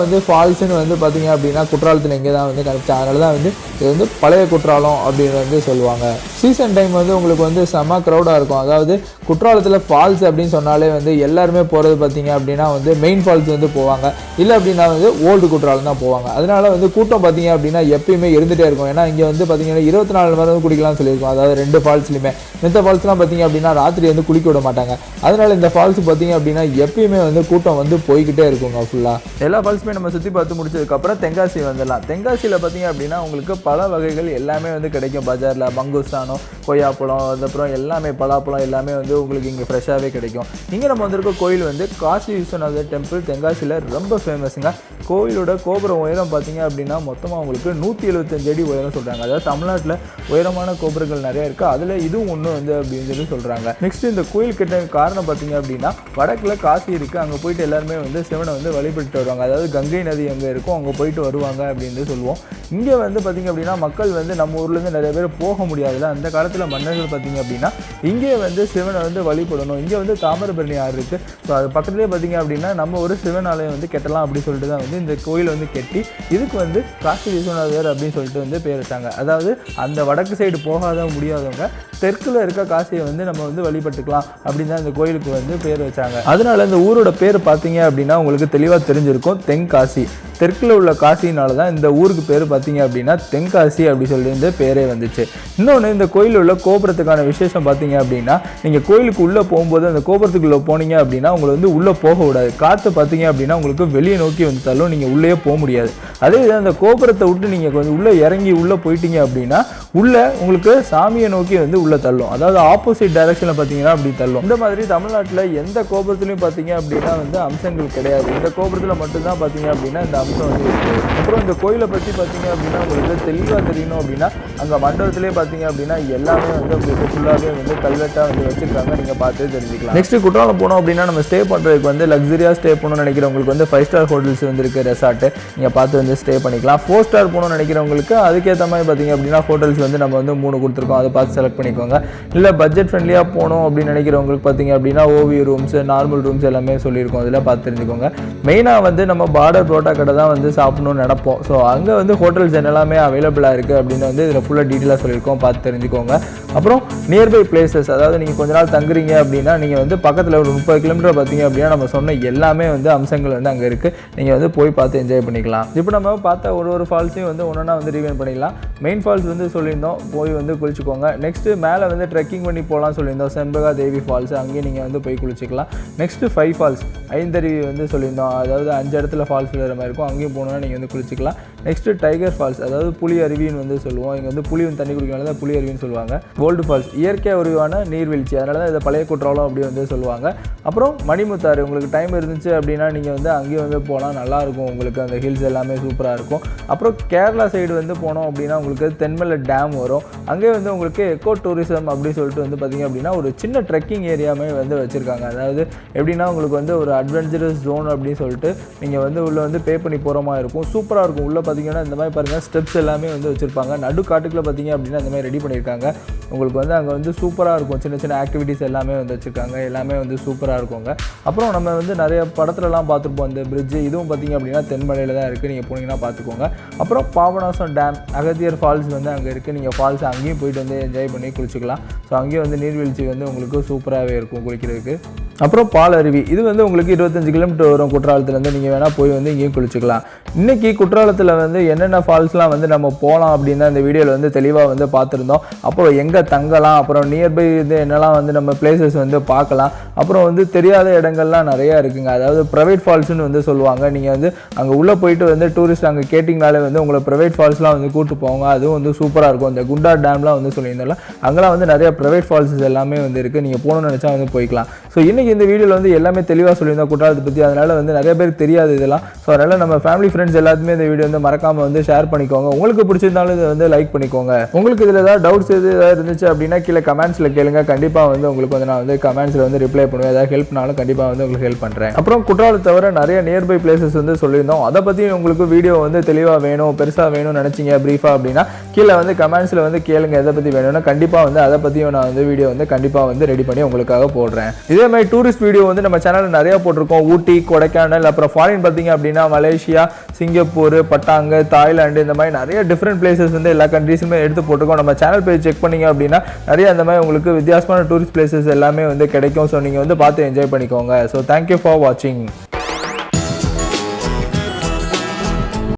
வந்து ஃபால்ஸுன்னு வந்து பார்த்திங்க அப்படின்னா குற்றாலத்தில் இங்கே தான் வந்து கரெக்டாக, அதனால தான் வந்து இது வந்து பழைய குற்றாலம் அப்படின்னு வந்து சொல்லுவாங்க. சீசன் டைம் வந்து உங்களுக்கு வந்து செம்ம க்ரௌடாக இருக்கும். அதாவது குற்றாலத்தில் ஃபால்ஸ் அப்படின்னு சொன்னாலே வந்து எல்லாருமே போகிறது பார்த்திங்க அப்படின்னா வந்து மெயின் ஃபால்ஸ் வந்து போவாங்க, இல்லை அப்படின்னா வந்து ஓல்டு குற்றாலம் தான் போவாங்க. அதனால வந்து கூட்டம் பார்த்திங்க அப்படின்னா எப்பயுமே இருந்துகிட்டே இருக்கும். ஏன்னா இங்கே வந்து பார்த்திங்கன்னா 24 மணி நேரம் குளிக்கலாம்னு சொல்லியிருக்கோம். அதாவது 2 ஃபால்ஸ்லையுமே. மித்த ஃபால்ஸ்லாம் பார்த்திங்க அப்படின்னா ராத்திரி வந்து குளிக்க விட மாட்டாங்க. அதனால இந்த ஃபால்ஸ் பார்த்திங்க அப்படின்னா எப்பயுமே வந்து கூட்டம் வந்து போய்கிட்டே இருக்குங்க. ஃபுல்லாக எல்லா ஃபால்ஸுமே நம்ம சுற்றி பார்த்து முடிச்சதுக்கப்புறம் தென்காசி வந்துடலாம். தென்காசியில் பார்த்திங்க அப்படின்னா உங்களுக்கு பல வகைகள் எல்லாமே வந்து கிடைக்கும். பஜாரில் மங்குஸ்தானம், கொய்யாப்பழம், அதுக்கப்புறம் எல்லாமே பலாப்பழம் எல்லாமே வந்து உங்களுக்கு இங்கே ஃப்ரெஷ்ஷாகவே கிடைக்கும். இங்கே நம்ம வந்திருக்க கோயில் வந்து காசி விஸ்வநாதர் டெம்பிள் தென்காசியில் ரொம்ப ஃபேமஸுங்க. கோயிலோட கோபுரம் உயரம் பார்த்திங்க அப்படின்னா மொத்தமாக உங்களுக்கு 175 அடி உயரம் சொல்கிறாங்க. அதாவது தமிழ்நாட்டில் உயரமான கோபுரங்கள் நிறையா இருக்குது, அதில் இதுவும் ஒன்று வந்து அப்படின்னு சொல்லி சொல்கிறாங்க. நெக்ஸ்ட் இந்த கோயில் கிட்ட காரணம் பார்த்திங்க அப்படின்னா வடக்கில் காசி இருக்குது. அங்கே போயிட்டு எல்லாருமே வந்து சிவனை வந்து வழிபட்டு வருவாங்க. அதாவது கங்கை நதி அங்கே இருக்கும், அங்கே போயிட்டு வருவாங்க அப்படின்னு சொல்லுவோம். இங்கே வந்து பார்த்திங்க அப்படின்னா மக்கள் வந்து நம்ம ஊர்லேருந்து நிறைய பேர் போக முடியாதுல்ல, அந்த காலத்தில் மன்னர்கள் பார்த்திங்க அப்படின்னா இங்கே வந்து சிவனை வந்து வழிபடணும். இங்கே வந்து தாமிரபரணி ஆறு இருக்குது. ஸோ அது பக்கத்துலேயே பார்த்திங்க அப்படின்னா நம்ம ஒரு சிவன் ஆலயம் வந்து கெட்டலாம் அப்படின்னு சொல்லிட்டு தான் வந்து இந்த கோயில் வந்து கெட்டி இதுக்கு வந்து காசி விஸ்வநாதர் அப்படின்னு சொல்லிட்டு வந்து பேர் வச்சாங்க. அதாவது அந்த வடக்கு சைடு போகாத முடியாதவங்க தெற்கில் இருக்க காசியை வந்து நம்ம வந்து வழிபட்டுக்கலாம் அப்படின்னு தான் இந்த கோயிலுக்கு வந்து பேர் வச்சாங்க. அதனால இந்த ஊரோட பேர் பார்த்தீங்க அப்படின்னா உங்களுக்கு தெளிவாக தெரிஞ்சிருக்கும், தென்காசி. தெற்கில் உள்ள காசினால தான் இந்த ஊருக்கு பேர் பார்த்தீங்க அப்படின்னா தென்காசி அப்படி சொல்லி இந்த பேரே வந்துச்சு. இன்னொன்று, இந்த கோயிலில் உள்ள கோபுரத்துக்கான விசேஷம் பார்த்தீங்க அப்படின்னா நீங்கள் கோயிலுக்கு உள்ளே போகும்போது அந்த கோபுரத்துக்குள்ளே போனீங்க அப்படின்னா உங்களை வந்து உள்ளே போக விடாது. காற்று பார்த்தீங்க அப்படின்னா உங்களுக்கு வெளியே நோக்கி வந்து தள்ளும், நீங்கள் உள்ளே போக முடியாது. அதே இதை அந்த கோபுரத்தை விட்டு நீங்கள் கொஞ்சம் உள்ளே இறங்கி உள்ளே போயிட்டீங்க அப்படின்னா உள்ளே உங்களுக்கு சாமியை நோக்கி வந்து உள்ளே தள்ளும். அதாவது ஆப்போசிட் டைரக்ஷனில் பார்த்தீங்கன்னா அப்படி தள்ளும். இந்த மாதிரி தமிழ்நாட்டில் எந்த கோபுரத்துலையும் பார்த்தீங்க அப்படின்னா வந்து அம்சங்கள் கிடையாது. இந்த கோபுரத்தில் மட்டும்தான் பார்த்தீங்க அப்படின்னா இந்த அம்சம் வந்து இருக்குது. அப்புறம் இந்த கோயிலை பற்றி பார்த்தீங்க அப்படின்னா உங்களுக்கு தெளிவாக தெரியணும் அப்படின்னா அங்கே மண்டபத்திலே பார்த்தீங்க அப்படின்னா எல்லாமே வந்து உங்களுக்கு ஃபுல்லாகவே வந்து கல்வெட்டாக வந்து வச்சுருக்காங்க, நீங்கள் பார்த்து தெரிஞ்சுக்கலாம். நெக்ஸ்ட் குற்றாலம் போனோம் அப்படின்னா நம்ம ஸ்டே பண்ணுறதுக்கு வந்து லக்ஸரியாக ஸ்டே பண்ணணும்னு நினைக்கிறவங்களுக்கு வந்து 5 ஸ்டார் ஹோட்டல்ஸ் வந்து இருக்குது, ரெசார்ட்டு நீங்கள் பார்த்து வந்து ஸ்டே பண்ணிக்கலாம். 4 ஸ்டார் போகணும்னு நினைக்கிறவங்களுக்கு அதுக்கேற்ற மாதிரி பார்த்தீங்க அப்படின்னா ஹோட்டல்ஸ் வந்து நம்ம வந்து 3 கொடுத்துருக்கோம், அதை பார்த்து செலக்ட் பண்ணிக்கோங்க. இல்லை பட்ஜெட் ஃப்ரெண்ட்லியாக போகணும் அப்படின்னு நினைக்கிறவங்களுக்கு பார்த்தீங்க அப்படின்னா ஓவி ரூம்ஸ், நார்மல் ரூம்ஸ் எல்லாமே சொல்லியிருக்கோம், அதில் பார்த்து தெரிஞ்சுக்கோங்க. மெயினாக வந்து நம்ம பார்டர் புரோட்டா கடை தான் வந்து சாப்பிடணும்னு நினைப்போம். ஸோ அங்கே வந்து ஹோட்டல்ஸ் என்னெல்லாமே அவைலபிளாக இருக்குது அப்படின்னு வந்து இதில் ஃபுல்லாக டீட்டெயிலாக சொல்லியிருக்கோம், பார்த்து தெரிஞ்சுக்கோங்க. அப்புறம் நியர்பை பிளேசஸ், அதாவது நீங்கள் கொஞ்ச நாள் தங்குறீங்க அப்படின்னா நீங்கள் வந்து பக்கத்தில் ஒரு 30 கிலோமீட்டர் பார்த்தீங்க அப்படின்னா நம்ம சொன்ன எல்லாமே வந்து அம்சங்கள் வந்து அங்கே இருக்குது, நீங்கள் வந்து போய் பார்த்து என்ஜாய் பண்ணிக்கலாம். இப்போ நம்ம பார்த்த ஒரு ஃபால்ஸையும் வந்து ஒன்றா வந்து ரிவைன் பண்ணிக்கலாம். மெயின் ஃபால்ஸ் வந்து சொல்லியிருந்தோம், போய் வந்து குளிச்சுக்கோங்க. நெக்ஸ்ட்டு மேலே வந்து ட்ரெக்கிங் பண்ணி போகலாம் சொல்லியிருந்தோம், செண்பகா தேவி ஃபால்ஸ், அங்கேயும் நீங்கள் வந்து போய் குளிச்சிக்கலாம். நெக்ஸ்ட்டு 5 ஃபால்ஸ், 5 அருவி வந்து சொல்லியிருந்தோம், அதாவது 5 இடத்துல ஃபால்ஸ் விழுற மாதிரி இருக்கும், அங்கேயும் போகணுன்னா நீங்கள் வந்து குளிச்சிக்கலாம். நெக்ஸ்ட்டு டைகர் ஃபால்ஸ், அதாவது புலி அருவின்னு வந்து சொல்லுவோம், இங்கே வந்து புலி வந்து தண்ணி குடிக்கிறனால தான் புலி அருவின்னு சொல்லுவாங்க. கோல்டு ஃபால்ஸ், இயற்கை உருவான நீர்வீழ்ச்சி, அதனால தான் இதை பழைய குற்றாலம் அப்படி வந்து சொல்லுவாங்க. அப்புறம் மணிமுத்தாறு, உங்களுக்கு டைம் இருந்துச்சு அப்படின்னா நீங்கள் வந்து அங்கேயும் வந்து போகலாம், நல்லாயிருக்கும், உங்களுக்கு அந்த ஹில்ஸ் எல்லாமே சூப்பராக இருக்கும். அப்புறம் கேரளா சைடு வந்து போனோம் அப்படின்னா உங்களுக்கு தென்மலை டேம் வரும், அங்கே வந்து உங்களுக்கு எக்கோ டூரிசம் அப்படின்னு சொல்லிட்டு வந்து பார்த்திங்க அப்படின்னா ஒரு சின்ன ட்ரெக்கிங் ஏரியாமே வந்து வச்சுருக்காங்க. அதாவது எப்படின்னா உங்களுக்கு வந்து ஒரு அட்வென்ச்சரஸ் ஜோன் அப்படின்னு சொல்லிட்டு நீங்கள் வந்து உள்ளே வந்து பே பண்ணி போகிற மாதிரி இருக்கும், சூப்பராக இருக்கும். உள்ளே பார்த்தீங்கன்னா இந்த மாதிரி பாருங்கள் ஸ்டெப்ஸ் எல்லாமே வந்து வச்சுருப்பாங்க, நடு காட்டுக்குள்ளே பார்த்தீங்க அப்படின்னா இந்த மாதிரி ரெடி பண்ணியிருக்காங்க. உங்களுக்கு வந்து அங்கே வந்து சூப்பராக இருக்கும், சின்ன சின்ன ஆக்டிவிட்டீஸ் எல்லாமே வந்து வச்சுருக்காங்க, எல்லாமே வந்து சூப்பராக இருக்குங்க. அப்புறம் நம்ம வந்து நிறைய படத்துலலாம் பார்த்துருப்போம் அந்த பிரிட்ஜு, இதுவும் பார்த்திங்க அப்படின்னா தென்மலையில் தான் இருக்குது, நீங்கள் போனீங்கன்னா பார்த்துக்கோங்க. அப்புறம் பாபநாசம் டேம், அகத்தியர் ஃபால்ஸ் வந்து அங்கே இருக்குது, நீங்கள் ஃபால்ஸ் அங்கேயும் போயிட்டு வந்து என்ஜாய் பண்ணி குளிச்சிக்கலாம். ஸோ அங்கேயும் வந்து நீர்வீழ்ச்சி வந்து உங்களுக்கு சூப்பராகவே இருக்கும் குளிக்கிறதுக்கு. அப்புறம் பால் அருவி, இது வந்து உங்களுக்கு 25 கிலோமீட்டர் வரும் குற்றாலத்துலேருந்து, நீங்கள் வேணால் போய் வந்து இங்கேயும் குளிச்சிக்கலாம். இன்றைக்கி குற்றாலத்தில் வந்து என்னென்ன ஃபால்ஸ்லாம் வந்து நம்ம போகலாம் அப்படின்னு அந்த வீடியோவில் வந்து தெளிவாக வந்து பார்த்துருந்தோம். அப்புறம் எங்கே தங்கலாம், அப்புறம் நியர்பை இது என்னெல்லாம் வந்து நம்ம பிளேசஸ் வந்து பார்க்கலாம். அப்புறம் வந்து தெரியாத இடங்கள்லாம் நிறையா இருக்குங்க, அதாவது ப்ரைவேட் ஃபால்ஸ்னு வந்து சொல்லுவாங்க. நீங்கள் வந்து அங்கே உள்ளே போயிட்டு வந்து டூரிஸ்ட் அங்கே கேட்டிங்கனாலே வந்து உங்களை ப்ரைவேட் ஃபால்ஸ்லாம் வந்து கூப்பிட்டு போவாங்க, அதுவும் வந்து சூப்பராக இருக்கும். இந்த குண்டா டேம்லாம் வந்து சொல்லியிருந்தாலும் அங்கெல்லாம் வந்து நிறைய ப்ரைவேட் ஃபால்ஸஸ் எல்லாமே வந்து இருக்குது, நீங்கள் போகணும்னு நினச்சா வந்து போய்க்கலாம். ஸோ இன்றைக்கி இந்த வீடியோவில் வந்து எல்லாமே தெளிவாக சொல்லியிருந்தோம் குற்றாலத்தை பற்றி, அதனால் வந்து நிறைய பேருக்கு தெரியாது இதெல்லாம். ஸோ அதனால் நம்ம ஃபேமிலி ஃப்ரெண்ட்ஸ் எல்லாத்துமே இந்த வீடியோ வந்து மறக்காமல் வந்து ஷேர் பண்ணிக்கோங்க, உங்களுக்கு பிடிச்சிருந்தாலும் இதை வந்து லைக் பண்ணிக்கோங்க. உங்களுக்கு இதில் ஏதாவது டவுட்ஸ் ஏதாவது இருந்துச்சு அப்படின்னா கீழே கமெண்ட்ஸில் கேளுங்க, கண்டிப்பாக வந்து உங்களுக்கு வந்து நான் வந்து கமெண்ட்ஸில் வந்து ரிப்ளை பண்ணுவேன், ஏதாவது ஹெல்ப்னாலும் கண்டிப்பாக வந்து உங்களுக்கு ஹெல்ப் பண்ணுறேன். அப்புறம் குற்றாலத்தை தவிர நிறைய நியர்பை பிளேசஸ் வந்து சொல்லியிருந்தோம், அதை பற்றி உங்களுக்கு வீடியோ வந்து தெளிவாக வேணும், பெருசாக வேணும்னு நினச்சிங்க ப்ரீஃபாக அப்படின்னா கீழே வந்து கமெண்ட்ஸில் வந்து கேளுங்க, எதை பற்றி வேணும்னா கண்டிப்பாக வந்து அதை பற்றியும் நான் வந்து வீடியோ வந்து கண்டிப்பாக வந்து ரெடி பண்ணி உங்களுக்காக போடுறேன். இதே மாதிரி டூரிஸ்ட் வீடியோ வந்து நம்ம சேனலில் நிறையா போட்டிருக்கோம், ஊட்டி, கொடைக்கானல், அப்புறம் ஃபாரின் பார்த்தீங்க அப்படின்னா மலேசியா, சிங்கப்பூர், பட்டாங்கு, தாய்லாந்து, இந்த மாதிரி நிறைய டிஃப்ரெண்ட் பிளேசஸ் வந்து எல்லா கண்ட்ரீஸுமே எடுத்து போட்டிருக்கோம். நம்ம சேனல் பேஜ் செக் பண்ணிங்க அப்படின்னா நிறைய அந்த மாதிரி உங்களுக்கு வித்தியாசமான டூரிஸ்ட் பிளேசஸ் எல்லாமே வந்து கிடைக்கும். ஸோ நீங்கள் வந்து பார்த்து என்ஜாய் பண்ணிக்கோங்க. ஸோ தேங்க்யூ ஃபார் வாட்சிங்.